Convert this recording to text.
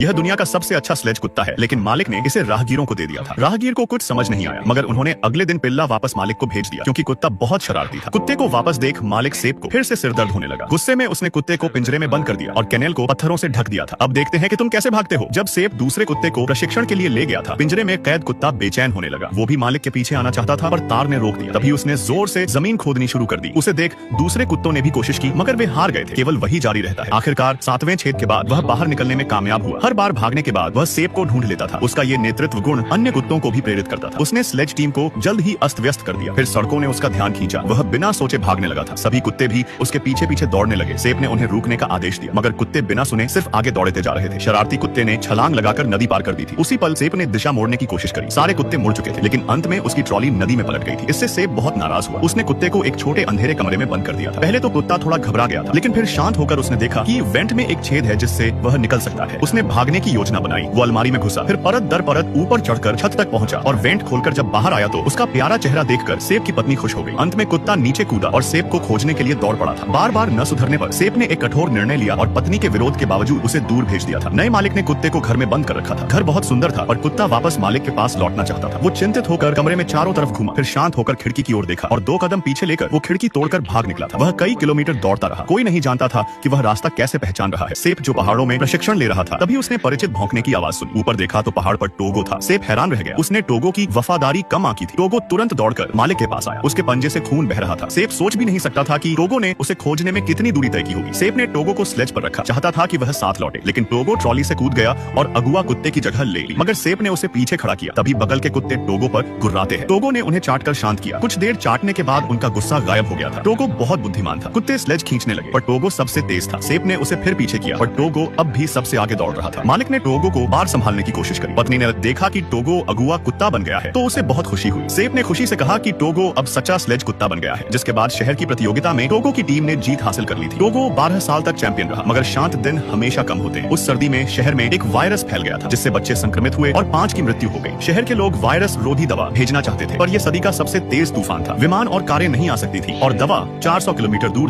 यह दुनिया का सबसे अच्छा स्लेज कुत्ता है, लेकिन मालिक ने इसे राहगीरों को दे दिया था। राहगीर को कुछ समझ नहीं आया, मगर उन्होंने अगले दिन पिल्ला वापस मालिक को भेज दिया, क्योंकि कुत्ता बहुत शरारती था। कुत्ते को वापस देख मालिक सेब को फिर से सिरदर्द होने लगा। गुस्से में उसने कुत्ते को पिंजरे में बंद कर दिया और कैनेल को पत्थरों से ढक दिया था। अब देखते हैं कि तुम कैसे भागते हो। जब सेब दूसरे कुत्ते को प्रशिक्षण के लिए ले गया था, पिंजरे में कैद कुत्ता बेचैन होने लगा। वो भी मालिक के पीछे आना चाहता था, पर तार ने रोक दिया। तभी उसने जोर से जमीन खोदनी शुरू कर दी। उसे देख दूसरे कुत्तों ने भी कोशिश की, मगर वे हार गए थे। केवल वही जारी रहता है। आखिरकार 7वें छेद के बाद वह बाहर निकलने में कामयाब हुआ। हर बार भागने के बाद वह सेब को ढूंढ लेता था। उसका ये नेतृत्व गुण अन्य कुत्तों को भी प्रेरित करता था। उसने स्लेज टीम को जल्द ही अस्त व्यस्त कर दिया। फिर सड़कों ने उसका ध्यान खींचा। वह बिना सोचे भागने लगा था। सभी कुत्ते भी उसके पीछे पीछे दौड़ने लगे। सेब ने उन्हें रोकने का आदेश दिया, मगर कुत्ते बिना सुने सिर्फ आगे दौड़ते जा रहे थे। शरारती कुत्ते ने छलांग लगाकर नदी पार कर दी थी। उसी पल सेब ने दिशा मोड़ने की कोशिश करी। सारे कुत्ते मुड़ चुके थे, लेकिन अंत में उसकी ट्रॉली नदी में पलट गई थी। इससे सेब बहुत नाराज हुआ। उसने कुत्ते को एक छोटे अंधेरे कमरे में बंद कर दिया था। पहले तो कुत्ता थोड़ा घबरा गया था, लेकिन फिर शांत होकर उसने देखा कि वेंट में एक छेद है जिससे वह निकल सकता है। उसने भागने की योजना बनाई। वो अलमारी में घुसा, फिर परत दर परत ऊपर चढ़कर छत तक पहुंचा और वेंट खोलकर जब बाहर आया तो उसका प्यारा चेहरा देखकर सेब की पत्नी खुश हो गई। अंत में कुत्ता नीचे कूदा और सेब को खोजने के लिए दौड़ पड़ा था। बार बार न सुधरने पर सेब ने एक कठोर निर्णय लिया और पत्नी के विरोध के बावजूद उसे दूर भेज दिया था। नए मालिक ने कुत्ते को घर में बंद कर रखा था। घर बहुत सुंदर था, पर कुत्ता वापस मालिक के पास लौटना चाहता था। वो चिंतित होकर कमरे में चारों तरफ घूमा, फिर शांत होकर खिड़की की ओर देखा और 2 कदम पीछे लेकर वो खिड़की तोड़कर भाग निकला था। वह कई किलोमीटर दौड़ता रहा। कोई नहीं जानता था कि वह रास्ता कैसे पहचान रहा है। सेब जो पहाड़ों में प्रशिक्षण ले रहा था, तभी उसने परिचित भौंकने की आवाज सुनी। ऊपर देखा तो पहाड़ पर टोगो था। सेब हैरान रह गया। उसने टोगो की वफादारी कम आंकी थी। टोगो तुरंत दौड़कर मालिक के पास आया। उसके पंजे से खून बह रहा था। सेब सोच भी नहीं सकता था कि टोगो ने उसे खोजने में कितनी दूरी तय की होगी। सेब ने टोगो को स्लेज पर रखा, चाहता था कि वह साथ लौटे, लेकिन टोगो ट्रॉली से कूद गया और अगुआ कुत्ते की जगह ले ली। मगर सेब ने उसे पीछे खड़ा किया। तभी बगल के कुत्ते टोगो पर गुर्राते हैं। टोगो ने उन्हें चाटकर शांत किया। कुछ देर चाटने के बाद उनका गुस्सा गायब हो गया था। टोगो बहुत बुद्धिमान था। कुत्ते स्लेज खींचने लगे, पर टोगो सबसे तेज था। सेब ने उसे फिर पीछे किया, पर टोगो अब भी सबसे आगे दौड़ रहा था। मालिक ने टोगो को बार संभालने की कोशिश करी। पत्नी ने देखा कि टोगो अगुआ कुत्ता बन गया है, तो उसे बहुत खुशी हुई। सेब ने खुशी से कहा कि टोगो अब सच्चा स्लेज कुत्ता बन गया है। जिसके बाद शहर की प्रतियोगिता में टोगो की टीम ने जीत हासिल कर ली थी। टोगो 12 साल तक चैंपियन रहा, मगर शांत दिन हमेशा कम होते हैं। उस सर्दी में शहर में एक वायरस फैल गया था, जिससे बच्चे संक्रमित हुए और 5 की मृत्यु हो गई। शहर के लोग वायरस रोधी दवा भेजना चाहते थे, पर यह सदी का सबसे तेज तूफान था। विमान और कारें नहीं आ सकती थी और दवा 400 किलोमीटर दूर थी।